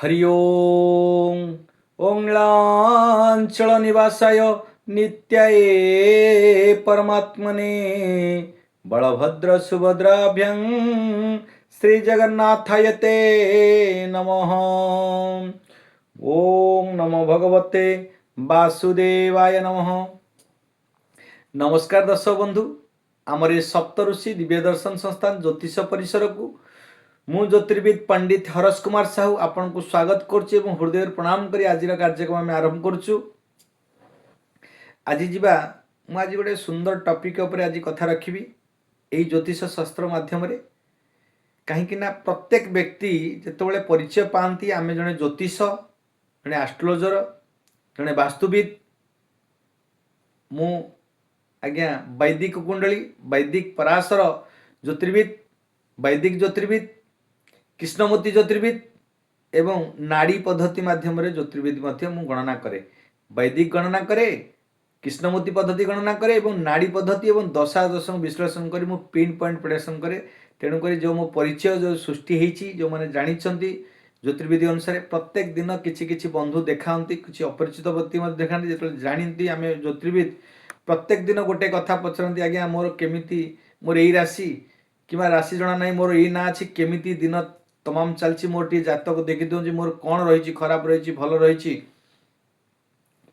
हरि ओम ओं नीलांचल निवासाय नित्याय परमात्मने बलभद्र सुभद्राभ्यं श्री जगन्नाथाय ते नमः। ओम नमो भगवते वासुदेवाय नमः। नमस्कार दर्शक बंधु, आमर ये सप्तऋषि दिव्य दर्शन संस्थान ज्योतिष परिसर को मु ज्योतिर्विद पंडित हरस कुमार साहू आपण को स्वागत करुच्ची एवं हृदय प्रणाम करी आज कार्यक्रम आम आरंभ करुचु। आज जीवा मु आज गोटे सुंदर टॉपिक उपर आज कथा रखी यही ज्योतिष शास्त्र माध्यम कहीं प्रत्येक व्यक्ति जितेबाला परिचय पाती आम जड़े ज्योतिष जड़े आस्ट्रोलोजर जड़े वास्तुविद मु आज्ञा वैदिक कुंडली वैदिक पराशर ज्योतिर्विद वैदिक ज्योतिर्विद कृष्णमूर्ति ज्योतिर्विद एवं नाड़ी पद्धति माध्यम ज्योतिर्विद मु गणना करे। वैदिक गणना करे, कृष्णमूर्ति पद्धति गणना करे एवं नाड़ी पद्धति एवं दशा दशा विश्लेषण करी मु पिन पॉइंट प्रेडिक्शन करे। तेणुक जो मो परिचय जो सृष्टि होती जो मैंने जानी ज्योतिर्विधि अनुसार प्रत्येक दिन किसी किसी बंधु देखा किसी अपरिचित व्यक्ति देखा जो जानती आम ज्योतिर्विद प्रत्येक दिन गोटे कथा पचारती आज्ञा मोर केमिति मोर यही राशि कि राशि जना ना मोर यही ना अच्छी केमिति दिन तमाम चलती मोर टी जातक देखी दूँ मोर कौन रही खराब रही भल रही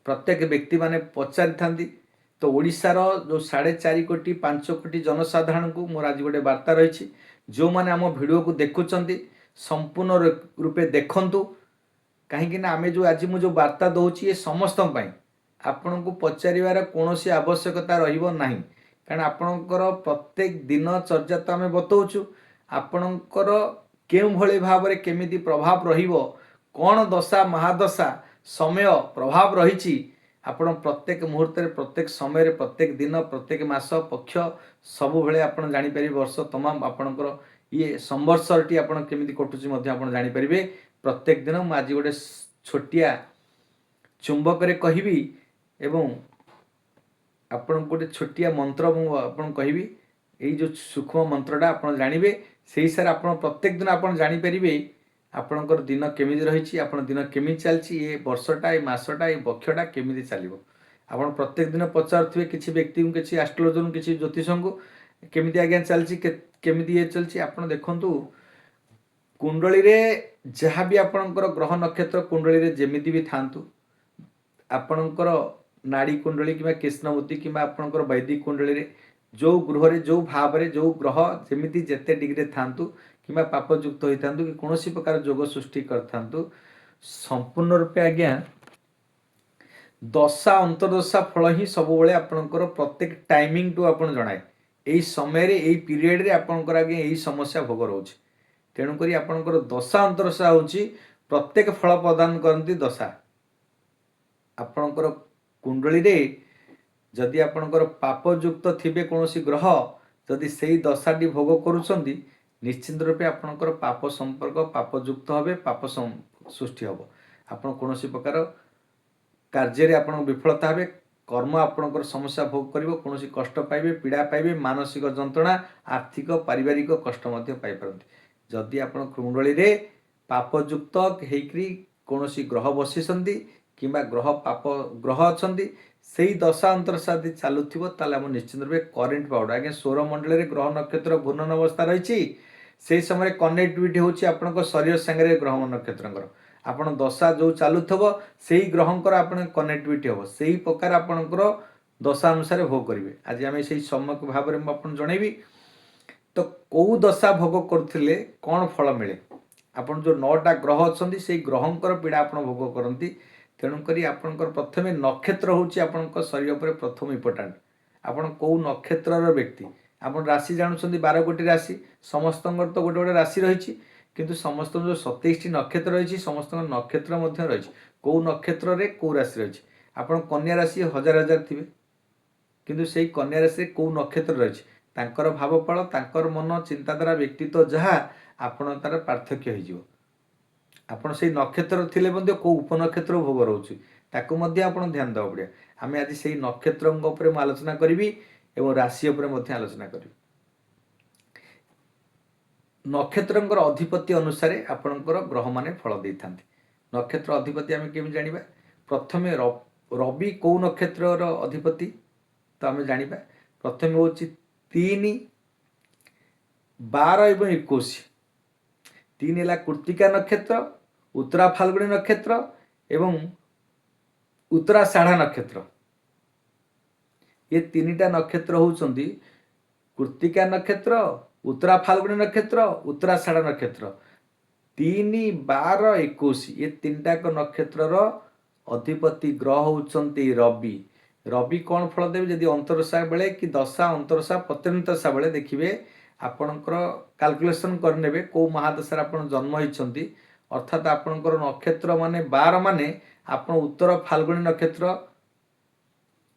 प्रत्येक व्यक्ति माने पचारि था। तो ओडिशार जो 4.5 कोटी 5 कोटी जनसाधारण को मोर आज गोटे वार्ता रही जो मैंने आम भिडियो को देखुंट संपूर्ण रूपे देखु कहीं आम जो आज मुझे वार्ता दूसरी ये समस्त आपण को पचार कौन आवश्यकता रहा कारण आपणकर प्रत्येक दिन चर्चा तो आम बताऊँ आपणकर केउ भली भाव में केमिति प्रभाव रहिबो कौन दशा महादशा समय प्रभाव रही आपण प्रत्येक मुहूर्त प्रत्येक समय प्रत्येक दिन प्रत्येक मास पक्ष सबु बेले आपण जानि पारि वर्ष तमाम आपणकर ये संवर्षरटी आपण केमिति कटुची मध्ये आपण जानि परिबे। प्रत्येक दिन मु आज गोटे छोटिया चुंबक रे कहिबी एवं आपण गोटे छोटिया मंत्र मु आपण कहिबी एई जो सूक्ष्म मंत्रटा आपण जानिबे सेही सार आपण प्रत्येक दिन आपण जानि परिबे आपणकर दिन केमिति रही आपण दिन केमिति चलछि ये वर्षटा ये मासटा ये पक्षटा केमिति चलिबो आपण प्रत्येक दिन पचारुथिबे किछि व्यक्ति को किछि एस्ट्रोलॉजर को किछि ज्योतिष को केमिति आज्ञा चलछि केमिति ये चलछि आपण देखंतु कुंडली रे जहाँ भी आपणकर ग्रह नक्षत्र कुंडली रे जेमिति भी थांतु आपणकर नाड़ी कुंडली कि कृष्णमूर्ति कि आपणकर वैदिक कुंडली रे जो गृह रे जो भाव रे जो ग्रह जेमिति जेते डिग्री थांतु कि पापयुक्त होता कि कौन प्रकार जोग सृष्टि कर संपूर्ण रूपे आज्ञा दशा अंतर्दशा फल ही सब बेले आपणकर प्रत्येक टाइमिंग टू आपन जनाए यही समय रे यही पीरियड रे आपणकर आज्ञा यही समस्या भोग रोचे। तेणुक आपणकर दशा अंतर्दशा होची प्रत्येक फल प्रदान करती दशा आपणकर कुंडली रे जदि आपणकर पापयुक्त थिबे कौन ग्रह जदि सही दशाटी भोग करुछंती निश्चिंत रूपे आपणकर पाप संपर्क पापयुक्त हे पाप सृष्टि हम आपण कौन प्रकार कार्य आप विफलता हे कर्म आपणकर समस्या भोग कर कौन कष्ट पाइबे पीड़ा पाइबे मानसिक जंत्रणा आर्थिक पारिवारिक कष्ट पाइपर जदि आप कुंडली रे पापयुक्त होकरी कौन ग्रह बसी कि ग्रह पाप ग्रह अच्छा से ही दशा अंतरशा चलुव ताल आम निश्चित रूपे करेन्ट पाउडर आज्ञा सौरमंडल में ग्रह नक्षत्र घूर्णन अवस्था रही से समय कनेक्टिविटी होची आपन शरीर संगे ग्रह नक्षत्र आपन दशा जो चलुव से ही ग्रहंकर आपन कनेक्टिविटी हम से ही प्रकार आपणकर दशा अनुसार भोग करेंगे। आज आम से समय भाव में आपन जनइबी तो कौ दशा भोग करथिले कौन फल मिले आपन जो 9टा ग्रह अच्छा से ग्रहंकर पीड़ा आप भोग करती। तेणुक आपणकर प्रथम नक्षत्र होची आपन शरीर पर प्रथम इम्पोर्टाट आपन कौ नक्षत्र व्यक्ति आपन राशि जानुछंती 12 कोटी राशि समस्त तो गोटे गोटे राशि रही किंतु समस्त जो 27टी नक्षत्र रही समस्त नक्षत्र रही कौ नक्षत्र रे कौ राशि रही आपन कन्या राशि हजार हजार थिबे किंतु से कन्या राशि कौ नक्षत्र रही तांकर भावफल तांकर मन चिंताधारा व्यक्तित्व जहाँ आपन तार पार्थक्य हो आपन से नक्षत्र थिले बंदे को उपनक्षत्र भोग रोचे ताकू मध्य आपन ध्यान देवा पड़े। आम आज से नक्षत्र उपर आलोचना करी एवं राशि उपर आलोचना करी। नक्षत्र अधिपति अनुसार आपणकर ग्रह माने फल दे था नक्षत्र अधिपति आम केमी जाना प्रथम रवि कौ नक्षत्र अधिपति तो आम जाना प्रथम हूँ 3, 12 और 21। 3 है कृत्तिका नक्षत्र, उत्तरा फाल्गुनी नक्षत्र एवं उत्तराषाढ़ा नक्षत्र। ये 3टा नक्षत्र होउछंदी कृत्तिका नक्षत्र, उत्तरा फाल्गुनी नक्षत्र, उत्तराषाढ़ा नक्षत्र। 3, 12, 21 ये 3टाक नक्षत्रर अधिपति ग्रह होउछंती रवि। रवि कौन फल देवे जदि अंतरदशा बेले कि दशा अंतरदशा प्रत्यंतदशा बेले देखिए आपणकर कैलकुलेशन करने कौ महादशा आपण जन्म होती अर्थात आपणकर नक्षत्र माने 12 माने आपण उत्तर फाल्गुनी नक्षत्र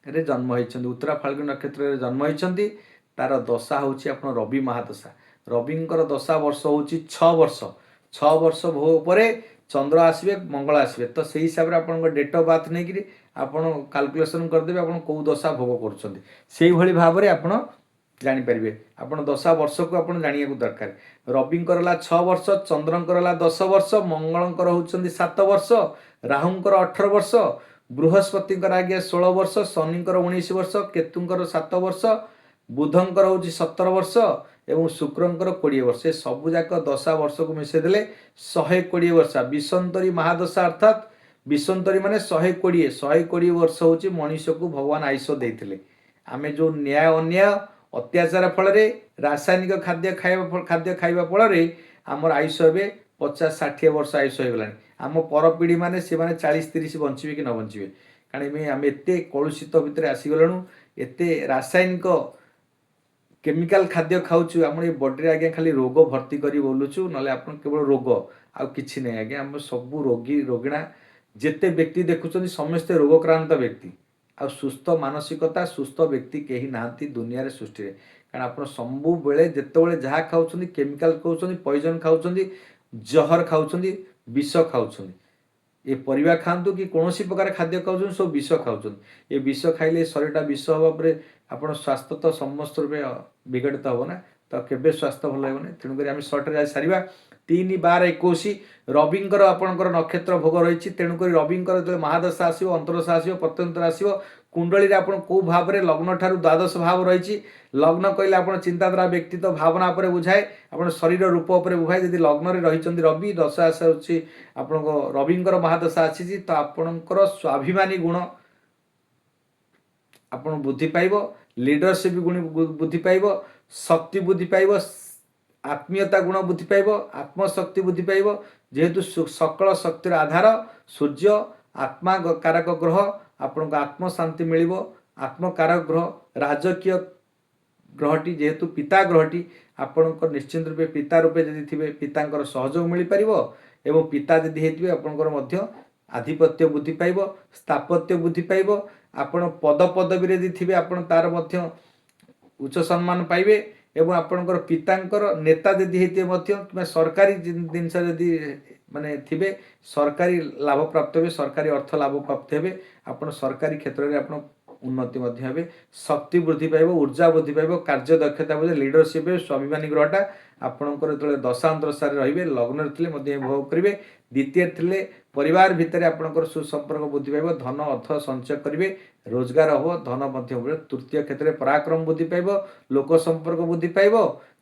रे जन्म होती उत्तरा फाल्गुनी नक्षत्र रे जन्म होती तार दशा हूँ आप रवि महादशा। रविंकर दशा वर्ष हूँ 6 वर्ष। 6 वर्ष भोग पर चंद्र आसवे मंगल आसवे तो से हिसाब से आप डेट ऑफ बर्थ नहीं कि आपड़ कैलकुलेशन करदे आप कौ दशा भोग कर भाव में आप जानीपर आप दशा वर्ष को आप जाना दरकार। रविंकर 6 वर्ष, चंद्रंकर 10 वर्ष, मंगलंकर होती 7 वर्ष, राहुंकर 18 वर्ष, बृहस्पति आज्ञा 16 वर्ष, शनिंकर 19 वर्ष, केतुंकर 7 वर्ष, बुधंकर हूँ 17 वर्ष एवं शुक्रंकर 20 वर्ष। सबुजाक दशा वर्ष को मिसेदेले 120 वर्ष विषंतरी महादशा अर्थात विषंतरी माने 120 वर्ष हूँ मनीष को भगवान आयुष देते। आम जो न्याय अन्याय अत्याचार फल रासायनिक खाद्य खाइबा फल आमर आयुष हे 50-60 वर्ष आयुष होगला। आम परपीढ़ी मैंने से 40-30 बचे कि न बचे कारण आम एत कलुषित भितर आसीगलु एत रासायनिक केमिकल खाद्य खाऊँ आम बॉडी आज्ञा खाली रोग भर्ती कर बोलुचु ना आप केवल रोग आउ कि ना आज्ञा आम सब रोगी रोगिणा जिते व्यक्ति देखुं समस्ते रोगक्रांत व्यक्ति आ सुस्थ मानसिकता सुस्थ व्यक्ति कहीं नहांती दुनिया सृष्टि कारण आप सबु बेले जिते जहाँ खाऊँ केमिकल खाऊँ पॉइजन खाऊँ जहर खाऊँ विष खाऊँ ये परिवा खातु कि कौन प्रकार खाद्य खाऊँ सब विष खाऊँ ये विष खाइले शरीर विष हाँपर आप स्वास्थ्य तो समस्त रूपे विघटित हम ना तो केवे स्वास्थ्य भल होने तेणुक आम सर्टे सारा 3, 12, 21 रविंकर आपणकर नक्षत्र भोग रही तेणुक रविंकर जो महादशा आसो अंतरदशा आसो प्रत्यंतर आसो कुंडली आप कौ भाव में लग्न ठार द्वादश भाव रही लग्न कहले आप चिंताधारा व्यक्तित्व भावना पर बुझाए आप शरीर रूप पर बुझाए जदि लग्न रही रवि दशा आसी आप रविंकर महादशा आसी तो आपणकर स्वाभिमानी गुण आप बुद्धि पाइब लीडरशिप गुण बुद्धि पाइब शक्ति बुद्धि पाइब आत्मीयता गुण बुद्धि पाइब आत्मशक्ति बुद्धि पाइब जेहेतु सकल शक्तिर आधार सूर्य आत्मा कारक ग्रह आपण को आत्म शांति मिल आत्मकारक ग्रह राजकीय ग्रहटी जेहेतु पिता ग्रहटी आपण निश्चिंत रूपे पिता रूपे जदि थे पिता सहयोग मिल पार एवं पिता जदि होते आपंकर आधिपत्य बुद्धि पाइब स्थापत्य बुद्धि पाइब आपण पद पदवी यदि थे आप तार उच्च सम्मान पाइबे एवं आपणकर पितांकर नेता जदि होते सरकारी जिनस जदि माने थिबे सरकारी लाभ प्राप्त हे सरकारी अर्थ लाभ प्राप्त हे आप सरकारी क्षेत्र में आप उन्नति हे शक्ति वृद्धि पाइब ऊर्जा वृद्धि पाइब कार्य दक्षता बुझे लीडरशिप स्वाभिमानी ग्रहटा आपणकर जो दशांतरसार रे लग्न थे भोग करेंगे द्वितीय थे परिवार भितर आपणकर सुसंपर्क बुद्धि पाइब धन अर्थ संचय करेंगे रोजगार हम धन तृतीय क्षेत्र में पराक्रम बुद्धि पाइब लोक संपर्क बुद्धि पाइब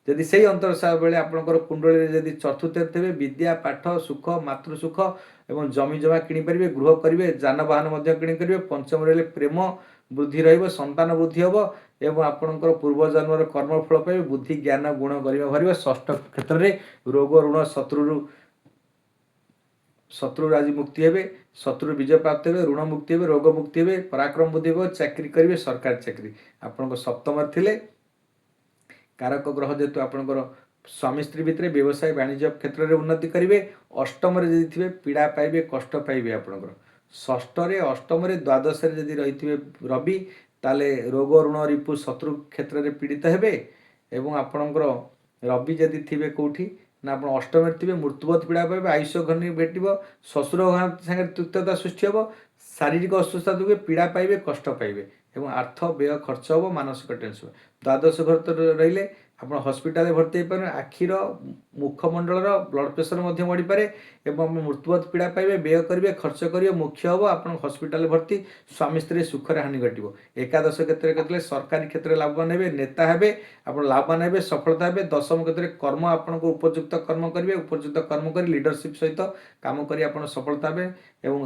जदि से अंतरसा बेले आपणकर कुंडली जदि चतुर्थ थे विद्या पाठ सुख मातृसुख एवं जमी जमा किनीपारे गृह करेंगे जानवाहन किणिपारे पंचम रही प्रेम वृद्धि रंतान वृद्धि हम एवं आपणकर पूर्वजन्मर कर्मफल पाइबे बुद्धि ज्ञान गुण गरिमा भर षष्ठ क्षेत्र में रोग ऋण शत्रु आज मुक्ति हे शत्रु विजय प्राप्त हे ऋण मुक्ति हे रोग मुक्ति हे पराक्रम बुद्धि हे चाकरी करेंगे सरकारी चाकरी आपण सप्तम थे कारक ग्रह जेहेतु आपणकर स्वामी स्त्री भितर व्यवसाय वाणिज्य क्षेत्र में उन्नति करेंगे अष्टम जदि थे पीड़ा पाइबे कष्ट पाइबे आपणकर षष्ठ अष्टम द्वादश जदि रही रवि ताले रोग ऋण रिपु शत्रु क्षेत्र में पीड़ित हेबे एवं आपणकर रवि जदि थे कौटी ना आप अष्टम थे मृत्युवत पीड़ा पाइबे आयुष घनी भेट शशुर सागर तृतीयता सृष्टि हम शारीरिक अस्वस्थता दुखे पीड़ा पाइबे कष्ट पाइबे एवं अर्थ व्यय खर्च हम मानसिक टेंशन द्वादश घर तो रही ଆପଣ ହସ୍ପିଟାଲରେ ଭର୍ତ୍ତି ହେଇପାରିବେ। ଆଖିର ମୁଖମଣ୍ଡଳର ବ୍ଲଡ଼ ପ୍ରେସର ମଧ୍ୟ ବଢ଼ିପାରେ ଏବଂ ମୃତ୍ୟୁବତ ପୀଡ଼ା ପାଇବେ, ବ୍ୟୟ କରିବେ, ଖର୍ଚ୍ଚ କରିବେ, ମୁଖ୍ୟ ହେବ ଆପଣ ହସ୍ପିଟାଲରେ ଭର୍ତ୍ତି, ସ୍ୱାମୀ ସ୍ତ୍ରୀ ସୁଖରେ ହାନି ଘଟିବ। ଏକାଦଶ କ୍ଷେତ୍ରରେ କେତେବେଳେ ସରକାରୀ କ୍ଷେତ୍ରରେ ଲାଭବାନ ହେବେ, ନେତା ହେବେ, ଆପଣ ଲାଭବାନ ହେବେ, ସଫଳତା ହେବେ। ଦଶମ କ୍ଷେତ୍ରରେ କର୍ମ, ଆପଣଙ୍କୁ ଉପଯୁକ୍ତ କର୍ମ କରିବେ, ଉପଯୁକ୍ତ କର୍ମ କରି ଲିଡରସିପ୍ ସହିତ କାମ କରି ଆପଣ ସଫଳତା ହେବେ। ଏବଂ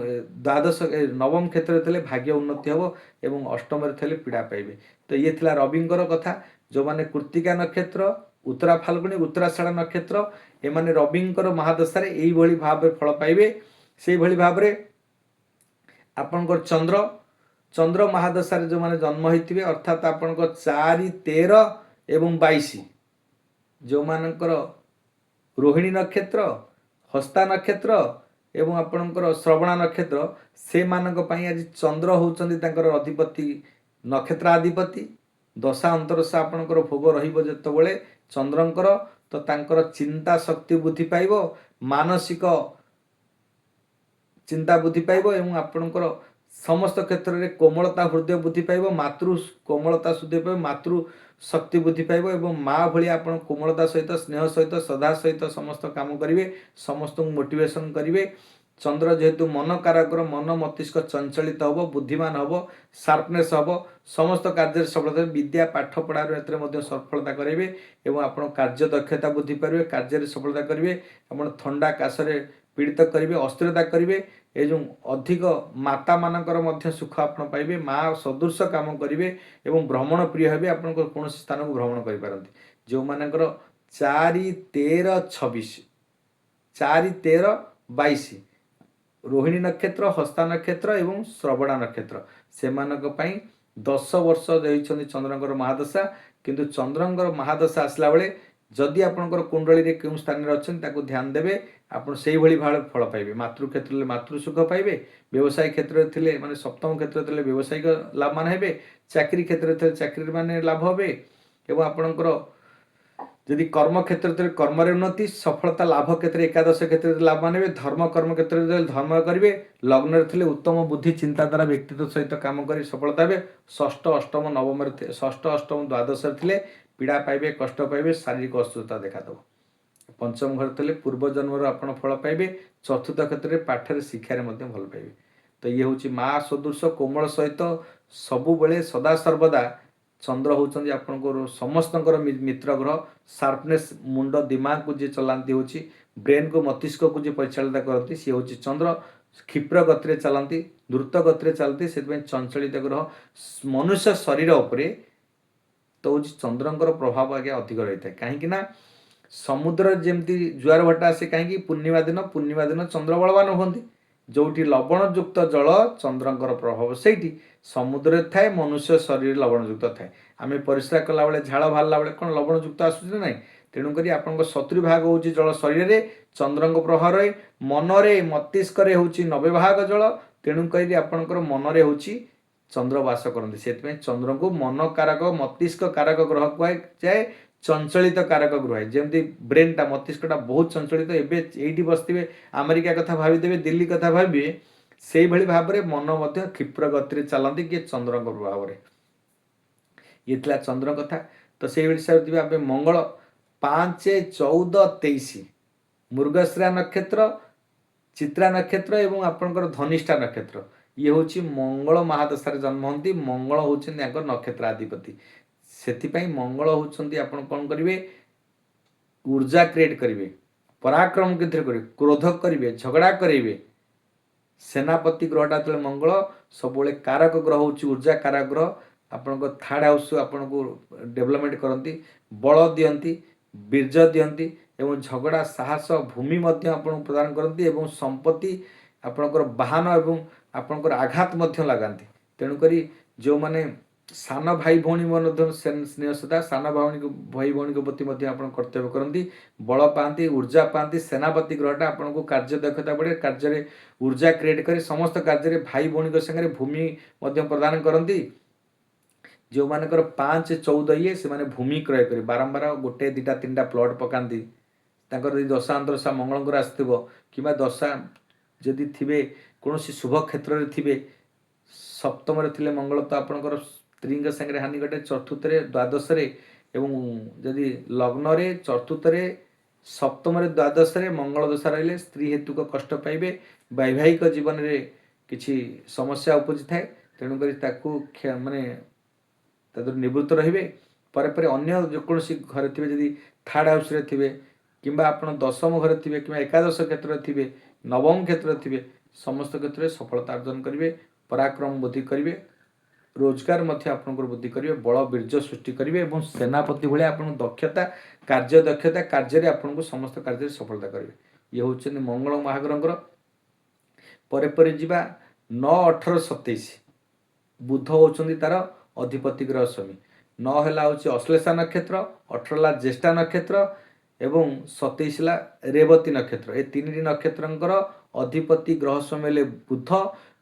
ନବମ କ୍ଷେତ୍ରରେ ଥିଲେ ଭାଗ୍ୟ ଉନ୍ନତି ହେବ ଏବଂ ଅଷ୍ଟମରେ ଥିଲେ ପୀଡ଼ା ପାଇବେ। ତ ଇଏ ଥିଲା ରବିଙ୍କର କଥା। ଯେଉଁମାନେ କୃତ୍ତିକା ନକ୍ଷତ୍ର, ଉତ୍ତରା ଫାଲ୍ଗୁଣୀ, ଉତ୍ତରାଷାଢ଼ ନକ୍ଷତ୍ର, ଏମାନେ ରବିଙ୍କର ମହାଦଶାରେ ଏଇଭଳି ଭାବରେ ଫଳ ପାଇବେ। ସେଇଭଳି ଭାବରେ ଆପଣଙ୍କର ଚନ୍ଦ୍ର ମହାଦଶାରେ ଯେଉଁମାନେ ଜନ୍ମ ହୋଇଥିବେ, ଅର୍ଥାତ୍ ଆପଣଙ୍କ 4, 13 ଏବଂ 22, ଯେଉଁମାନଙ୍କର ରୋହିଣୀ ନକ୍ଷତ୍ର, ହସ୍ତା ନକ୍ଷତ୍ର ଏବଂ ଆପଣଙ୍କର ଶ୍ରବଣା ନକ୍ଷତ୍ର, ସେମାନଙ୍କ ପାଇଁ ଆଜି ଚନ୍ଦ୍ର ହେଉଛନ୍ତି ତାଙ୍କର ଅଧିପତି, ନକ୍ଷତ୍ରାଧିପତି। ଦଶା ଅନ୍ତରଶା ଆପଣଙ୍କର ଭୋଗ ରହିବ ଯେତେବେଳେ ଚନ୍ଦ୍ରଙ୍କର, ତ ତାଙ୍କର ଚିନ୍ତା ଶକ୍ତି ବୃଦ୍ଧି ପାଇବ, ମାନସିକ ଚିନ୍ତା ବୃଦ୍ଧି ପାଇବ ଏବଂ ଆପଣଙ୍କର ସମସ୍ତ କ୍ଷେତ୍ରରେ କୋମଳତା ହୃଦୟ ବୃଦ୍ଧି ପାଇବ, ମାତୃ କୋମଳତା ବୃଦ୍ଧି ପାଇବ, ମାତୃ ଶକ୍ତି ବୃଦ୍ଧି ପାଇବ ଏବଂ ମା ଭଳିଆ ଆପଣ କୋମଳତା ସହିତ, ସ୍ନେହ ସହିତ, ଶ୍ରଦ୍ଧା ସହିତ ସମସ୍ତ କାମ କରିବେ, ସମସ୍ତଙ୍କୁ ମୋଟିଭେସନ୍ କରିବେ। ଚନ୍ଦ୍ର ଯେହେତୁ ମନ କାରକର, ମନ ମସ୍ତିଷ୍କ ଚଞ୍ଚଳିତ ହେବ, ବୁଦ୍ଧିମାନ ହେବ, ସାର୍ପନେସ୍ ହେବ, ସମସ୍ତ କାର୍ଯ୍ୟରେ ସଫଳତା, ବିଦ୍ୟା ପାଠ ପଢ଼ାରେ ଏଥିରେ ମଧ୍ୟ ସଫଳତା କରାଇବେ ଏବଂ ଆପଣ କାର୍ଯ୍ୟ ଦକ୍ଷତା ବୃଦ୍ଧି କରିବେ, କାର୍ଯ୍ୟରେ ସଫଳତା କରିବେ। ଆପଣ ଥଣ୍ଡା କାଶରେ ପୀଡ଼ିତ କରିବେ, ଅସ୍ଥିରତା କରିବେ। ଏ ଯେଉଁ ଅଧିକ ମାତାମାନଙ୍କର ମଧ୍ୟ ସୁଖ ଆପଣ ପାଇବେ, ମା ସଦୃଶ କାମ କରିବେ ଏବଂ ଭ୍ରମଣ ପ୍ରିୟ ହେବେ, ଆପଣଙ୍କ କୌଣସି ସ୍ଥାନକୁ ଭ୍ରମଣ କରିପାରନ୍ତି। ଯେଉଁମାନଙ୍କର 4, 13, 26, 4, 13, 22 ରୋହିଣୀ ନକ୍ଷତ୍ର, ହସ୍ତା ନକ୍ଷତ୍ର ଏବଂ ଶ୍ରବଣା ନକ୍ଷତ୍ର, ସେମାନଙ୍କ ପାଇଁ 10 ବର୍ଷ ଦେଇଛନ୍ତି ଚନ୍ଦ୍ରଙ୍କର ମହାଦଶା। କିନ୍ତୁ ଚନ୍ଦ୍ରଙ୍କର ମହାଦଶା ଆସିଲା ବେଳେ ଯଦି ଆପଣଙ୍କର କୁଣ୍ଡଳୀରେ କେଉଁ ସ୍ଥାନରେ ଅଛନ୍ତି ତାକୁ ଧ୍ୟାନ ଦେବେ, ଆପଣ ସେଇଭଳି ଭାବରେ ଫଳ ପାଇବେ। ମାତୃ କ୍ଷେତ୍ରରେ ମାତୃ ସୁଖ ପାଇବେ, ବ୍ୟବସାୟ କ୍ଷେତ୍ରରେ ଥିଲେ ମାନେ ସପ୍ତମ କ୍ଷେତ୍ରରେ ଥିଲେ ବ୍ୟବସାୟିକ ଲାଭବାନ ହେବେ, ଚାକିରୀ କ୍ଷେତ୍ରରେ ଥିଲେ ଚାକିରୀ ମାନେ ଲାଭ ହେବେ ଏବଂ ଆପଣଙ୍କର ଯଦି କର୍ମ କ୍ଷେତ୍ରରେ ଥିଲେ କର୍ମରେ ଉନ୍ନତି, ସଫଳତା ଲାଭ କ୍ଷେତ୍ରରେ ଏକାଦଶ କ୍ଷେତ୍ରରେ ଲାଭବାନ ହେବେ, ଧର୍ମ କର୍ମ କ୍ଷେତ୍ରରେ ଥିଲେ ଧର୍ମ କରିବେ, ଲଗ୍ନରେ ଥିଲେ ଉତ୍ତମ ବୁଦ୍ଧି ଚିନ୍ତାଧାରା ବ୍ୟକ୍ତିତ୍ୱ ସହିତ କାମ କରି ସଫଳତା ହେବେ। ଷଷ୍ଠ ଅଷ୍ଟମ ଦ୍ୱାଦଶରେ ଥିଲେ ପୀଡ଼ା ପାଇବେ, କଷ୍ଟ ପାଇବେ, ଶାରୀରିକ ଅସୁସ୍ଥତା ଦେଖାଦେବ। ପଞ୍ଚମ ଘରେ ଥିଲେ ପୂର୍ବଜନ୍ମର ଆପଣ ଫଳ ପାଇବେ। ଚତୁର୍ଥ କ୍ଷେତ୍ରରେ ପାଠରେ ଶିକ୍ଷାରେ ମଧ୍ୟ ଭଲ ପାଇବେ। ତ ଇଏ ହେଉଛି ମା ସଦୃଶ କୋମଳ ସହିତ ସବୁବେଳେ ସଦାସର୍ବଦା ଚନ୍ଦ୍ର ହେଉଛନ୍ତି ଆପଣଙ୍କର ସମସ୍ତଙ୍କର ମିତ୍ର ଗ୍ରହ। ସାର୍ପନେସ୍, ମୁଣ୍ଡ ଦିମାଗକୁ ଯିଏ ଚଲାନ୍ତି ହେଉଛି, ବ୍ରେନ୍କୁ ମସ୍ତିଷ୍କକୁ ଯିଏ ପରିଚାଳିତ କରନ୍ତି ସିଏ ହେଉଛି ଚନ୍ଦ୍ର। କ୍ଷିପ୍ର ଗତିରେ ଚାଲନ୍ତି, ଦ୍ରୁତ ଗତିରେ ଚାଲନ୍ତି, ସେଥିପାଇଁ ଚଞ୍ଚଳିତ ଗ୍ରହ। ମନୁଷ୍ୟ ଶରୀର ଉପରେ ତ ହେଉଛି ଚନ୍ଦ୍ରଙ୍କର ପ୍ରଭାବ ଆଜ୍ଞା ଅଧିକ ରହିଥାଏ। କାହିଁକି ନା ସମୁଦ୍ରରେ ଯେମିତି ଜୁଆର ଭଟା ଆସେ, କାହିଁକି ପୂର୍ଣ୍ଣିମା ଦିନ ଚନ୍ଦ୍ର ବଳବାନ ହୁଅନ୍ତି। ଯେଉଁଠି ଲବଣଯୁକ୍ତ ଜଳ, ଚନ୍ଦ୍ରଙ୍କର ପ୍ରଭାବ ସେଇଠି। ସମୁଦ୍ରରେ ଥାଏ, ମନୁଷ୍ୟ ଶରୀରରେ ଲବଣଯୁକ୍ତ ଥାଏ। ଆମେ ପରିସ୍ରା କଲାବେଳେ, ଝାଳ ବାହାରିଲା ବେଳେ କ'ଣ ଲବଣଯୁକ୍ତ ଆସୁଛି ନା ନାହିଁ? ତେଣୁକରି ଆପଣଙ୍କ 70% ହେଉଛି ଜଳ ଶରୀରରେ, ଚନ୍ଦ୍ରଙ୍କ ପ୍ରଭାବ ରହେ। ମନରେ ମସ୍ତିଷ୍କରେ ହେଉଛି 90% ଜଳ, ତେଣୁକରି ଆପଣଙ୍କର ମନରେ ହେଉଛି ଚନ୍ଦ୍ର ବାସ କରନ୍ତି। ସେଥିପାଇଁ ଚନ୍ଦ୍ରଙ୍କୁ ମନ କାରକ, ମସ୍ତିଷ୍କ କାରକ ଗ୍ରହ କୁହାଯାଏ, ଚଞ୍ଚଳିତ କାରକ ଗ୍ରହ। ଯେମିତି ବ୍ରେନ୍ଟା, ମସ୍ତିଷ୍କଟା ବହୁତ ଚଞ୍ଚଳିତ, ଏବେ ଏଇଠି ବସିଥିବେ ଆମେରିକା କଥା ଭାବିଦେବେ, ଦିଲ୍ଲୀ କଥା ଭାବିବେ, ସେଇଭଳି ଭାବରେ ମନ ମଧ୍ୟ କ୍ଷିପ୍ର ଗତିରେ ଚାଲନ୍ତି କିଏ ଚନ୍ଦ୍ରଙ୍କ ପ୍ରଭାବରେ। ଇଏ ଥିଲା ଚନ୍ଦ୍ର କଥା। ତ ସେଇଭଳି ହିସାବରେ ଯିବା ଆମେ ମଙ୍ଗଳ 5, 14, 23 ମୃଗଶ୍ରା ନକ୍ଷତ୍ର, ଚିତ୍ରା ନକ୍ଷତ୍ର ଏବଂ ଆପଣଙ୍କର ଧନିଷ୍ଠା ନକ୍ଷତ୍ର, ଇଏ ହେଉଛି ମଙ୍ଗଳ ମହାଦଶାରେ ଜନ୍ମ ହୁଅନ୍ତି। ମଙ୍ଗଳ ହେଉଛନ୍ତି ତାଙ୍କର ନକ୍ଷତ୍ରାଧିପତି। ସେଥିପାଇଁ ମଙ୍ଗଳ ହେଉଛନ୍ତି, ଆପଣ କ'ଣ କରିବେ, ऊर्जा क्रिएट करेंगे, पराक्रम केन्द्र करेंगे, क्रोध करेंगे, झगड़ा करेंगे। सेनापति ग्रहटा जो मंगल सब कारक ग्रह हूँ ऊर्जा कारक ग्रह। आपण थर्ड हाउस आपन को डेवलपमेंट करती, बल दियंती, बीर्ज दियंती एवं झगड़ा साहस भूमि मध्य आपन प्रदान करती एवं संपत्ति आपणकर वाहन एवं आपणकर आघात मध्य लगाती। तेणुकरी जो माने सान भाई भौणी स्नेह सदा सान भाई भौणी प्रति कर्तव्य करती, बल पाती, ऊर्जा पाती। सेनापति ग्रहटा आपन को कार्य दक्षता बढ़े, कार्य ऊर्जा क्रिएट कर समस्त कार्य भाई भौणी संगे भूमि प्रदान करती। जो मानकर 5, 14 ये से माने भूमि क्रय कर बारंबार 1, 2, 3 प्लट पकाती। दशा अंतरशा मंगल आसो कि दशा जदि थे कौन शुभ क्षेत्र में थे, सप्तम थे मंगल तो आपंकर स्त्री संगे हानि घटे, चतुर्थ द्वादश ଏବଂ ଯଦି ଲଗ୍ନରେ ଚତୁର୍ଥରେ ସପ୍ତମରେ ଦ୍ୱାଦଶରେ ମଙ୍ଗଳ ଦଶା ରହିଲେ ସ୍ତ୍ରୀ ହେତୁକ କଷ୍ଟ ପାଇବେ, ବୈବାହିକ ଜୀବନରେ କିଛି ସମସ୍ୟା ଉପୁଜିଥାଏ। ତେଣୁକରି ତାକୁ ମାନେ ତାଦେହରୁ ନିବୃତ୍ତ ରହିବେ। ପରେ ପରେ ଅନ୍ୟ ଯେକୌଣସି ଘରେ ଥିବେ, ଯଦି ଥାର୍ଡ଼ ହାଉସ୍ରେ ଥିବେ କିମ୍ବା ଆପଣ ଦଶମ ଘରେ ଥିବେ କିମ୍ବା ଏକାଦଶ କ୍ଷେତ୍ରରେ ଥିବେ, ନବମ କ୍ଷେତ୍ରରେ ଥିବେ, ସମସ୍ତ କ୍ଷେତ୍ରରେ ସଫଳତା ଅର୍ଜନ କରିବେ, ପରାକ୍ରମ ବୃଦ୍ଧି କରିବେ, ରୋଜଗାର ମଧ୍ୟ ଆପଣଙ୍କର ବୃଦ୍ଧି କରିବେ, ବଳ ବୀର୍ଯ୍ୟ ସୃଷ୍ଟି କରିବେ ଏବଂ ସେନାପତି ଭଳିଆ ଆପଣଙ୍କ ଦକ୍ଷତା, କାର୍ଯ୍ୟ ଦକ୍ଷତା, କାର୍ଯ୍ୟରେ ଆପଣଙ୍କୁ ସମସ୍ତ କାର୍ଯ୍ୟରେ ସଫଳତା କରିବେ। ଇଏ ହେଉଛନ୍ତି ମଙ୍ଗଳ ମହାଗ୍ରହଙ୍କର। ପରେ ପରେ ଯିବା 9, 18, 27 ବୁଧ ହେଉଛନ୍ତି ତାର ଅଧିପତି ଗ୍ରହ ସ୍ୱାମୀ। 9 ହେଲା ହେଉଛି ଅଶ୍ଲେଷା ନକ୍ଷତ୍ର, 18 ହେଲା ଜ୍ୟେଷ୍ଠା ନକ୍ଷତ୍ର ଏବଂ 27 ହେଲା ରେବତୀ ନକ୍ଷତ୍ର। ଏ ତିନିଟି ନକ୍ଷତ୍ରଙ୍କର ଅଧିପତି ଗ୍ରହ ସ୍ୱାମୀ ହେଲେ ବୁଧ।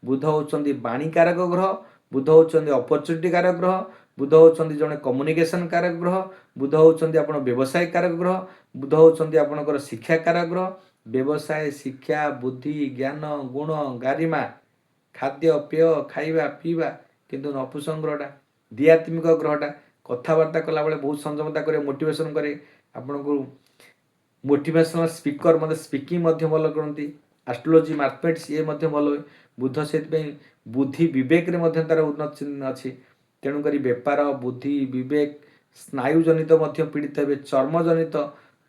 ବୁଧ ହେଉଛନ୍ତି ବାଣୀକାରକ ଗ୍ରହ, ବୁଧ ହେଉଛନ୍ତି ଅପରଚୁନିଟି କାରକ ଗ୍ରହ, ବୁଧ ହେଉଛନ୍ତି ଜଣେ କମ୍ୟୁନିକେସନ୍ କାରକ ଗ୍ରହ, ବୁଧ ହେଉଛନ୍ତି ଆପଣ ବ୍ୟବସାୟ କାରକ ଗ୍ରହ, ବୁଧ ହେଉଛନ୍ତି ଆପଣଙ୍କର ଶିକ୍ଷା କାରକ ଗ୍ରହ। ବ୍ୟବସାୟ, ଶିକ୍ଷା, ବୁଦ୍ଧି, ଜ୍ଞାନ, ଗୁଣ, ଗାରିମା, ଖାଦ୍ୟ ପେୟ, ଖାଇବା ପିଇବା। କିନ୍ତୁ ନପୁଂସକ ଗ୍ରହଟା ଦିଆତ୍ମିକ ଗ୍ରହଟା, କଥାବାର୍ତ୍ତା କଲାବେଳେ ବହୁତ ସଂଯମତା କରେ, ମୋଟିଭେସନ୍ କରେ, ଆପଣଙ୍କୁ ମୋଟିଭେସନାଲ୍ ସ୍ପିକର ମଧ୍ୟ ସ୍ପିକିଂ ମଧ୍ୟ ଭଲ କରନ୍ତି। ଆଷ୍ଟ୍ରୋଲୋଜି, ମ୍ୟାଥମେଟିକ୍ସ ଇଏ ମଧ୍ୟ ଭଲ ହୁଏ। ବୁଧ ସେଥିପାଇଁ ବୁଦ୍ଧି ବିବେକରେ ମଧ୍ୟ ତା'ର ଉନ୍ନତି ଅଛି। ତେଣୁକରି ବେପାର, ବୁଦ୍ଧି, ବିବେକ, ସ୍ନାୟୁଜନିତ ମଧ୍ୟ ପୀଡ଼ିତ ହେବେ, ଚର୍ମଜନିତ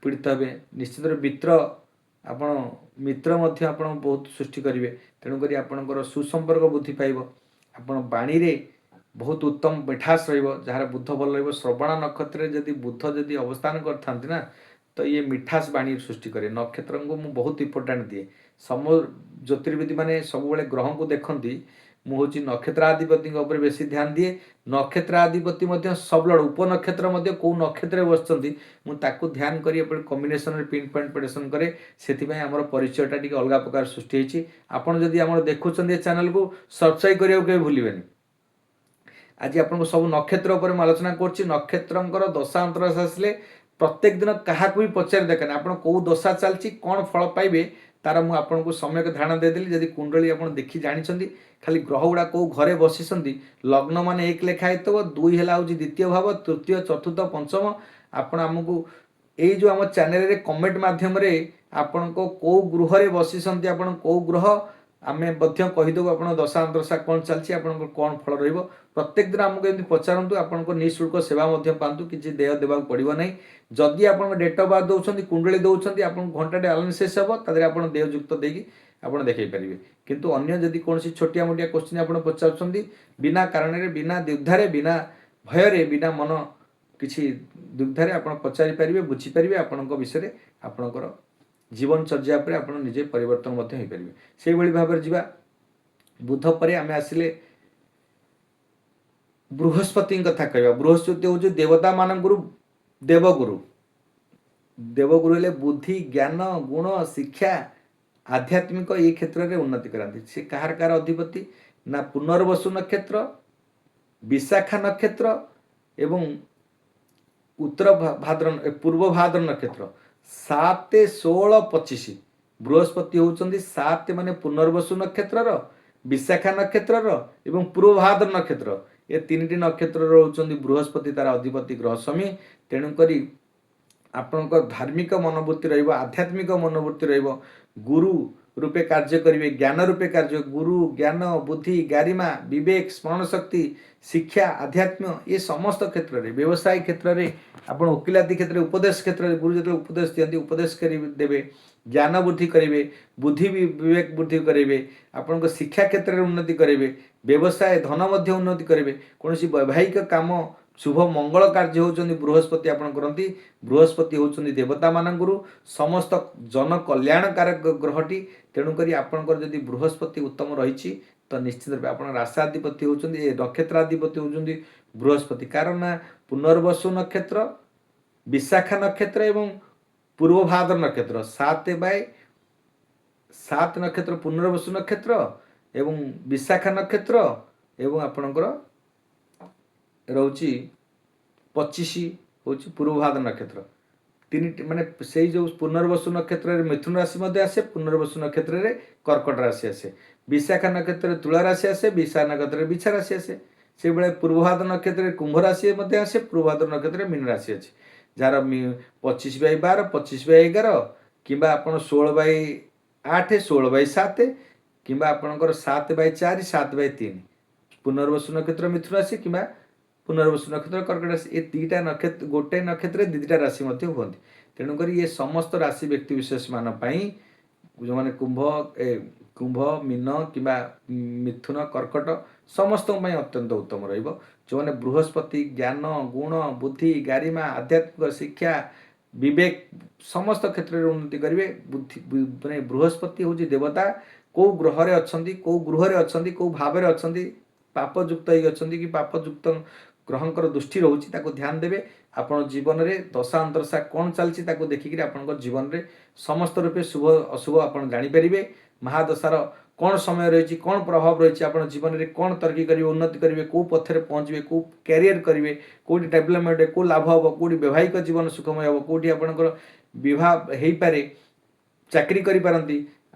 ପୀଡ଼ିତ ହେବେ। ନିଶ୍ଚିତ ମିତ୍ର ମଧ୍ୟ ଆପଣ ବହୁତ ସୃଷ୍ଟି କରିବେ। ତେଣୁକରି ଆପଣଙ୍କର ସୁସମ୍ପର୍କ ବୃଦ୍ଧି ପାଇବ। ଆପଣ ବାଣୀରେ ବହୁତ ଉତ୍ତମ ମିଠାସ ରହିବ। ଯାହାର ବୁଧ ଭଲ ରହିବ, ଶ୍ରବଣ ନକ୍ଷତ୍ରରେ ଯଦି ବୁଧ ଯଦି ଅବସ୍ଥାନ କରିଥାନ୍ତି ନା, ତ ଇଏ ମିଠାସ ବାଣୀ ସୃଷ୍ଟି କରେ। ନକ୍ଷତ୍ରଙ୍କୁ ମୁଁ ବହୁତ ଇମ୍ପୋର୍ଟାଣ୍ଟ ଦିଏ। ଜ୍ୟୋତିର୍ବିଦ ମାନେ ସବୁବେଳେ ଗ୍ରହଙ୍କୁ ଦେଖନ୍ତି। ମୁଁ ହେଉଛି ନକ୍ଷତ୍ରାଧିପତିଙ୍କ ଉପରେ ବେଶୀ ଧ୍ୟାନ ଦିଏ। ନକ୍ଷତ୍ରାଧିପତି ମଧ୍ୟ ସବଲଡ଼ ଉପନକ୍ଷତ୍ର ମଧ୍ୟ କେଉଁ ନକ୍ଷତ୍ରରେ ବସିଛନ୍ତି ମୁଁ ତାକୁ ଧ୍ୟାନ କରି ଏପଟେ କମ୍ବିନେସନରେ ପିନ୍ ପଏଣ୍ଟ ପ୍ରେଡିକ୍ସନ୍ କରେ। ସେଥିପାଇଁ ଆମର ପରିଚୟଟା ଟିକେ ଅଲଗା ପ୍ରକାର ସୃଷ୍ଟି ହେଇଛି। ଆପଣ ଯଦି ଆମର ଦେଖୁଛନ୍ତି ଏ ଚ୍ୟାନେଲକୁ, ସବସ୍କ୍ରାଇବ୍ କରିବାକୁ କେବେ ଭୁଲିବେନି। ଆଜି ଆପଣଙ୍କୁ ସବୁ ନକ୍ଷତ୍ର ଉପରେ ମୁଁ ଆଲୋଚନା କରୁଛି। ନକ୍ଷତ୍ରଙ୍କର ଦଶା ଅନ୍ତରାଶା ଆସିଲେ ପ୍ରତ୍ୟେକ ଦିନ କାହାକୁ ବି ପଚାରି ଦେଖେନି ଆପଣ କେଉଁ ଦଶା ଚାଲିଛି, କ'ଣ ଫଳ ପାଇବେ, ତାର ମୁଁ ଆପଣଙ୍କୁ ସମ୍ୟକ ଧାରଣା ଦେଇଦେଲି। ଯଦି କୁଣ୍ଡଳୀ ଆପଣ ଦେଖି ଜାଣିଛନ୍ତି, ଖାଲି ଗ୍ରହ ଗୁଡ଼ା କେଉଁ ଘରେ ବସିଛନ୍ତି, ଲଗ୍ନ ମାନେ 1 ଲେଖା ହେଇଥିବ, 2 ହେଲା ହେଉଛି ଦ୍ୱିତୀୟ ଭାବ, ତୃତୀୟ, ଚତୁର୍ଥ, ପଞ୍ଚମ। ଆପଣ ଆମକୁ ଏଇ ଯେଉଁ ଆମ ଚ୍ୟାନେଲରେ କମେଣ୍ଟ ମାଧ୍ୟମରେ ଆପଣଙ୍କ କେଉଁ ଗୃହରେ ବସିଛନ୍ତି, ଆପଣ କେଉଁ ଗ୍ରହ, ଆମେ ମଧ୍ୟ କହିଦେବୁ ଆପଣଙ୍କ ଦଶା ଅନ୍ତରଦଶା କ'ଣ ଚାଲିଛି, ଆପଣଙ୍କର କ'ଣ ଫଳ ରହିବ। ପ୍ରତ୍ୟେକ ଦିନ ଆମକୁ ଏମିତି ପଚାରନ୍ତୁ, ଆପଣଙ୍କ ନିଃଶୁଳ୍କ ସେବା ମଧ୍ୟ ପାଆନ୍ତୁ, କିଛି ଦେୟ ଦେବାକୁ ପଡ଼ିବ ନାହିଁ। ଯଦି ଆପଣଙ୍କ ଡେଟ୍ ଅଫ୍ ବାର୍ଥ ଦେଉଛନ୍ତି, କୁଣ୍ଡଳୀ ଦେଉଛନ୍ତି, ଆପଣଙ୍କୁ ଘଣ୍ଟାଟେ ଆନାଲିସିସ୍ ହେବ, ତା ଦେହରେ ଆପଣ ଦେୟଯୁକ୍ତ ଦେଇକି ଆପଣ ଦେଖାଇ ପାରିବେ। କିନ୍ତୁ ଅନ୍ୟ ଯଦି କୌଣସି ଛୋଟିଆ ମୋଟିଆ କୋଶ୍ଚିନ୍ ଆପଣ ପଚାରୁଛନ୍ତି, ବିନା କାରଣରେ, ବିନା ଦ୍ୱିଧାରେ, ବିନା ଭୟରେ, ବିନା ମନ କିଛି ଦୁଗ୍ଧାରେ ଆପଣ ପଚାରିପାରିବେ, ବୁଝିପାରିବେ। ଆପଣଙ୍କ ବିଷୟରେ ଆପଣଙ୍କର ଜୀବନଚର୍ଯ୍ୟା ଉପରେ ଆପଣ ନିଜେ ପରିବର୍ତ୍ତନ ମଧ୍ୟ ହୋଇପାରିବେ। ସେଇଭଳି ଭାବରେ ଯିବା। ବୁଧ ପରେ ଆମେ ଆସିଲେ ବୃହସ୍ପତିଙ୍କ କଥା କହିବା। ବୃହସ୍ପତି ହେଉଛି ଦେବତାମାନଙ୍କର ଦେବଗୁରୁ। ଦେବଗୁରୁ ହେଲେ ବୁଦ୍ଧି, ଜ୍ଞାନ, ଗୁଣ, ଶିକ୍ଷା, ଆଧ୍ୟାତ୍ମିକ ଏଇ କ୍ଷେତ୍ରରେ ଉନ୍ନତି କରାନ୍ତି। ସେ କାହାର କାହାର ଅଧିପତି ନା ପୁନର୍ବସୁ ନକ୍ଷତ୍ର, ବିଶାଖା ନକ୍ଷତ୍ର ଏବଂ ପୂର୍ବ ଭାଦ୍ର ନକ୍ଷତ୍ର। 7, 16, 25 ବୃହସ୍ପତି ହେଉଛନ୍ତି 7 ମାନେ ପୁନର୍ବସୁ ନକ୍ଷତ୍ରର, ବିଶାଖା ନକ୍ଷତ୍ରର ଏବଂ ପୂର୍ବ ଭାଦ୍ର ନକ୍ଷତ୍ର। ଏ ତିନିଟି ନକ୍ଷତ୍ରର ହେଉଛନ୍ତି ବୃହସ୍ପତି ତାର ଅଧିପତି ଗ୍ରହ ସ୍ୱାମୀ। ତେଣୁକରି ଆପଣଙ୍କ ଧାର୍ମିକ ମନୋବୃତ୍ତି ରହିବ, ଆଧ୍ୟାତ୍ମିକ ମନୋବୃତ୍ତି ରହିବ। ଗୁରୁ ରୂପେ କାର୍ଯ୍ୟ କରିବେ, ଜ୍ଞାନ ରୂପେ କାର୍ଯ୍ୟ, ଗୁରୁ, ଜ୍ଞାନ, ବୁଦ୍ଧି, ଗାରିମା, ବିବେକ, ସ୍ମରଣ ଶକ୍ତି, ଶିକ୍ଷା, ଆଧ୍ୟାତ୍ମ ଏ ସମସ୍ତ କ୍ଷେତ୍ରରେ, ବ୍ୟବସାୟ କ୍ଷେତ୍ରରେ, ଆପଣ ଓକିଲାତି କ୍ଷେତ୍ରରେ, ଉପଦେଶ କ୍ଷେତ୍ରରେ ଗୁରୁ ଯେତେବେଳେ ଉପଦେଶ ଦିଅନ୍ତି, ଉପଦେଶ ଦେବେ, ଜ୍ଞାନ ବୃଦ୍ଧି କରିବେ, ବୁଦ୍ଧି ବିବେକ ବୃଦ୍ଧି କରିବେ, ଆପଣଙ୍କ ଶିକ୍ଷା କ୍ଷେତ୍ରରେ ଉନ୍ନତି କରିବେ, ବ୍ୟବସାୟ ଧନ ମଧ୍ୟ ଉନ୍ନତି କରିବେ। କୌଣସି ବୈବାହିକ କାମ, ଶୁଭ ମଙ୍ଗଳ କାର୍ଯ୍ୟ ହେଉଛନ୍ତି ବୃହସ୍ପତି ଆପଣ କରନ୍ତି। ବୃହସ୍ପତି ହେଉଛନ୍ତି ଦେବତାମାନଙ୍କର ସମସ୍ତ ଜନକଲ୍ୟାଣକାରକ ଗ୍ରହଟି। ତେଣୁକରି ଆପଣଙ୍କର ଯଦି ବୃହସ୍ପତି ଉତ୍ତମ ରହିଛି, ତ ନିଶ୍ଚିତ ରୂପେ ଆପଣ ରାଶାଧିପତି ହେଉଛନ୍ତି, ଏ ନକ୍ଷତ୍ରାଧିପତି ହେଉଛନ୍ତି ବୃହସ୍ପତି। କାରଣ ନା ପୁନର୍ବସୁ ନକ୍ଷତ୍ର, ବିଶାଖା ନକ୍ଷତ୍ର ଏବଂ ପୂର୍ବ ଭାଦ୍ର ନକ୍ଷତ୍ର, 7/7 ନକ୍ଷତ୍ର ପୁନର୍ବସୁ ନକ୍ଷତ୍ର ଏବଂ ବିଶାଖା ନକ୍ଷତ୍ର ଏବଂ ଆପଣଙ୍କର ରହୁଛି 25 ହେଉଛି ପୂର୍ବ ଭାଦ୍ର ନକ୍ଷତ୍ର। ତିନିଟି ମାନେ ସେଇ ଯେଉଁ ପୁନର୍ବସୁ ନକ୍ଷତ୍ରରେ ମିଥୁନ ରାଶି ମଧ୍ୟ ଆସେ, ପୁନର୍ବସୁ ନକ୍ଷତ୍ରରେ କର୍କଟ ରାଶି ଆସେ, ବିଶାଖା ନକ୍ଷତ୍ରରେ ତୁଳା ରାଶି ଆସେ, ବିଶାଖା ନକ୍ଷତ୍ରରେ ବିଛା ରାଶି ଆସେ। से भाई पूर्वभाद्र नक्षत्र कुंभ राशि आसे, पूर्वभाद्र नक्षत्र मीन राशि अच्छे जार 25/12 25/11 कि आप 16/8 16/7 कि आपंकर 7/4 7/3 पुनर्वसु नक्षत्र मिथुन राशि कि पुनर्वसु नक्षत्र कर्कट राशि ये दुईटा नक्षत्र गोटे नक्षत्र दुईटा राशि हमें तेणुक ये समस्त राशि व्यक्ति विशेष मान जो मैंने कुंभ मीन कि मिथुन कर्कट समस्त अत्यंत उत्तम जो मैंने बृहस्पति ज्ञान गुण बुद्धि गारिमा आध्यात्मिक शिक्षा विवेक समस्त क्षेत्र में उन्नति करेंगे। बुद्धि मैंने बृहस्पति हूँ देवता कौ ग्रह अच्छा कौ गृह अच्छा कौ भाव अच्छा पापयुक्त अच्छा कि पापयुक्त ग्रहंकर दृष्टि रोचे ध्यान देवे आपण जीवन में दशा अंतरशा कौन चलती देखिक आप जीवन में समस्त रूपे शुभ अशुभ आप जानीपर महादशार कौन समय रही कौन प्रभाव रही आप जीवन में कौन तरक्की करेंगे उन्नति करेंगे कौ पथर पहुँचे कौ कैरियर करेंगे कौटी डेभलपमेंट कौ लाभ हम कौटी वैवाहिक जीवन सुखमय हम कौटी आपंकर विवाह हो पारे चाकरी करी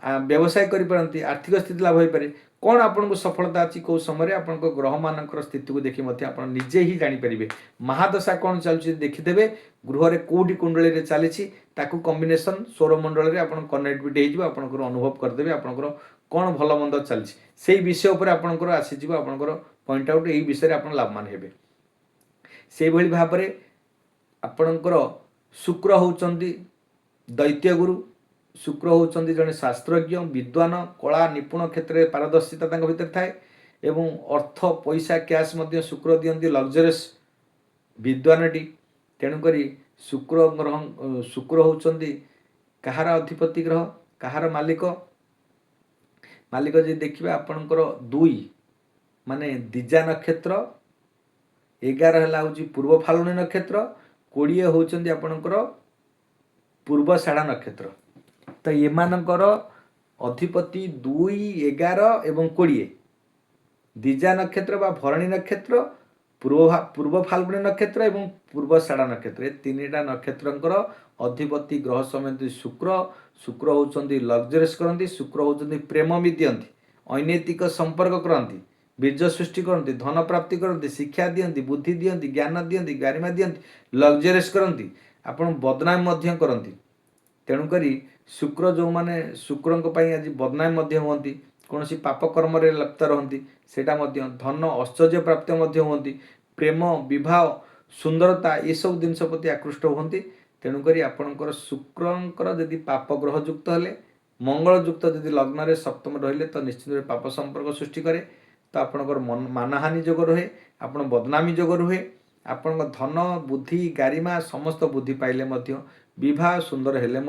व्यवसाय करी आर्थिक स्थिति लाभ हो पारे कौन आपको सफलता अच्छी कौ समय आप ग्रह मान स्थिति को देखिए आप निजे ही जानीपर महादशा कौन चलती देखीदे गृह कौटी कुंडली चली कॉम्बिनेशन सौरमंडल में आप कनेक्टिविटी होकर अनुभव करदे आपंकर कौन भल मंद चलती से विषय पर आपंकर आसीज आपंकर पॉइंट आउट यही विषय आप लाभवान हे से भाव में आपणकर शुक्र होउचंदी दैत्य गुरु शुक्र होउचंदी जड़े शास्त्रज्ञ विद्वान कला निपुण क्षेत्र में पारदर्शिता भीतर थाए एवं अर्थ पैसा कैश मध्य शुक्र दियंती लग्जरियस विद्वानटी तेणुक शुक्र ग्रह शुक्र होउचंदी कहार अधिपति ग्रह कहार मालिक मालिक जी देखिए आपणकर 2 माने दिजा नक्षत्र 11 है पूर्व फाल्गुनी नक्षत्र 20 होउचंदी आपणकर पूर्वषाढ़ा नक्षत्र तो ये मानकर अधिपति 2 11 एवं 20 दिजा नक्षत्र बा भरणी नक्षत्र पूर्व फाल्गुनी नक्षत्र एवं पूर्वषाढ़ा नक्षत्र ये 3टा नक्षत्रंकर अधिपति ग्रह समेत शुक्र शुक्र होउचंदी लग्जरियस करती शुक्र होउचंदी प्रेम भी दियंती अनैतिक संपर्क करती बीज सृष्टि करती धन प्राप्ति करती शिक्षा दियंती बुद्धि दियंती ज्ञान दियंती गारिमा दियंती लग्जरियस करती आपण बदनाम मध्य करती तेणुक शुक्र जो माने शुक्र आज बदनाम होती कौन सी पाप कर्म लिप्त रहती सेटा धन ऐश्वर्य प्राप्त होती प्रेम विवाह सुंदरता ये सब जिनस प्रति आकृष्ट होती तेणुक आपणकर शुक्रंकर जदि पाप ग्रह युक्त हेले मंगल युक्त जदि लग्न में सप्तम रहिले तो निश्चित पाप संपर्क सृष्टि करे तो आपणकर मानहानि जोग रहे आप बदनामी जोग रुहे आपण धन बुद्धि गारिमा समस्त बुद्धि पाइले विवाह सुंदर हेले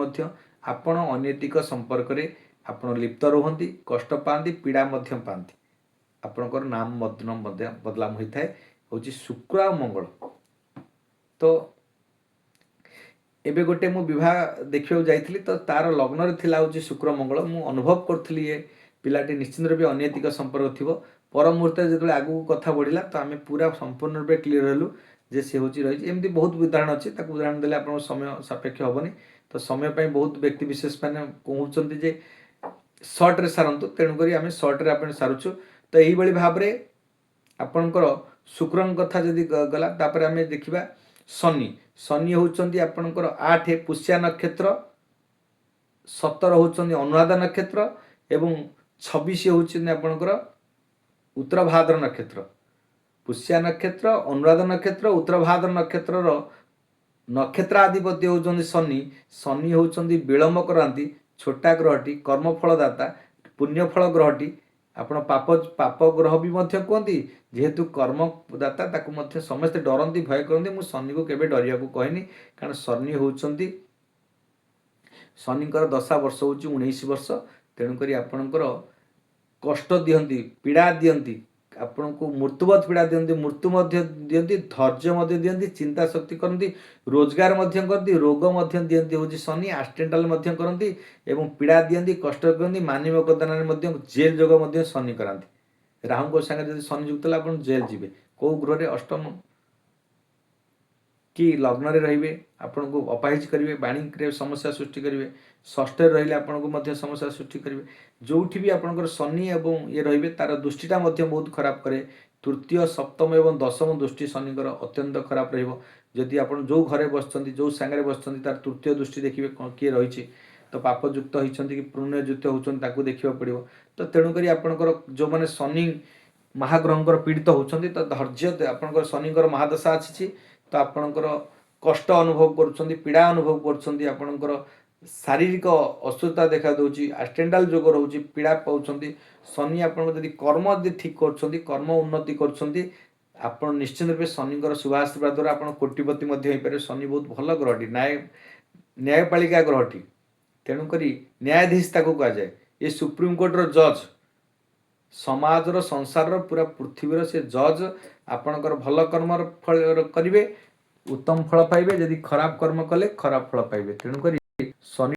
आपण अनैतिक संपर्क रे आपण लिप्त रुहंती कष्ट पाती पीड़ा पाती आपणकर नाम बदलाम होता है हूँ शुक्र आ मंगल तो एबे गोटे मु विवाह देखा जाइली तो तार लग्न रे थिला हूँ शुक्र मंगल मु अनुभव करी ये पिलाटी निश्चित रूप अनैतिक संपर्क थी पर मुहूर्त जो आगू कथा बढ़ला तो आम पूरा संपूर्ण रूप क्लीयर हलु जे से हूँ रही एमती बहुत उदाहरण अच्छी उदाहरण देले आप समय सापेक्ष हेनी तो समय बहुत व्यक्ति विशेष मैंने कहते जे सर्ट रे सारंतु तेणुक आम सर्ट रे आप सारुचु तो यही भाव में आपणकर शुक्र कथा जदि गला तापर आम देखा शनि शनि होउचंदी आपणकर 8 पुष्या नक्षत्र 17 होउचंदी अनुराधा नक्षत्र एवं 26 होउचंदी आपणकर उत्तर भाद्र नक्षत्र पुष्या नक्षत्र अनुराधा नक्षत्र उत्तर भाद्र नक्षत्र नक्षत्राधिपति होउचंदी शनि शनि होउचंदी विलंब करांती छोटा ग्रहटी कर्मफलदाता पुण्यफल ग्रहटी आपण पाप पाप ग्रह भी कहती जेहेतु कर्मदाता ताकू मध्य समस्ते डरती भय करती मु शनि को केबे डरिया को कहनी कारण शनि होउचंदी शनिकर दशा वर्ष होउची 19 वर्ष तेणुक आपणकर कष्ट दियंती पीड़ा दियंती आपण को मृत्युवत पीड़ा दियंती मृत्यु मध्य दियंती धैर्य मध्य दियंती चिंता शक्ति करती रोजगार मध्य करती रोग मध्य दियंती हूँ शनि एक्सीडेंटल मध्य करती एवं पीड़ा दियंती कष्ट करती मानविक दान मध्य जेल जोग मध्य शनि कराती राहु को संगे जब शनि युक्त आप जेल जीवे कौ गृह अष्टम कि लग्न रे रहिबे आपन को अपाहिज करिवे वाणी समस्या सृष्टि करिवे षष्ठ रहिले आपन को मध्य समस्या सृष्टि करिवे जोठी भी आपनकर शनि एवं ये रहिबे तार दृष्टिटा मध्य बहुत खराब करे तृतीय सप्तम एवं दशम दृष्टि शनिकर अत्यंत खराब रहिबो जदि आपण जो घरे बसचंती जो सांगरे बसचंती तार तृतीय दृष्टि देखिबे किए रहिछि तो पापयुक्त होइछंती कि पुण्ययुक्त होउछंती ताकू देखिबा पड़िबो तो तेणु करी आपणकर जो माने शनि महाग्रहंकर पीड़ित होउछंती तो धैर्य आपणकर शनिकर महादशा अछि तो आपणकर कष्ट अनुभव करुछंती पीड़ा अनुभव करुछंती आपणकर शारीरिक असुस्थता देखा दउछि एस्टेंडाल जोग रहउछि पीड़ा पाउछंती शनि आपन जदि कर्म जदि ठीक करुछंती कर्म उन्नति करुछंती आपण निश्चित रूपे शनिकर शुभ आशीर्वाद द्वारा आपण कोटिपति मध्य होइपारे शनि बहुत भल ग्रहटी न्यायपालिका ग्रहटी तेणु करी न्यायाधीश ताको कहा जाए ये सुप्रीम कोर्ट रो जज समाजर संसार पूरा पृथ्वीर से जज आपणकर भल कर्म फल करिवे उत्तम फल पाइबे यदि खराब कर्म कले खराब फल पाइबे तेणु करी शनि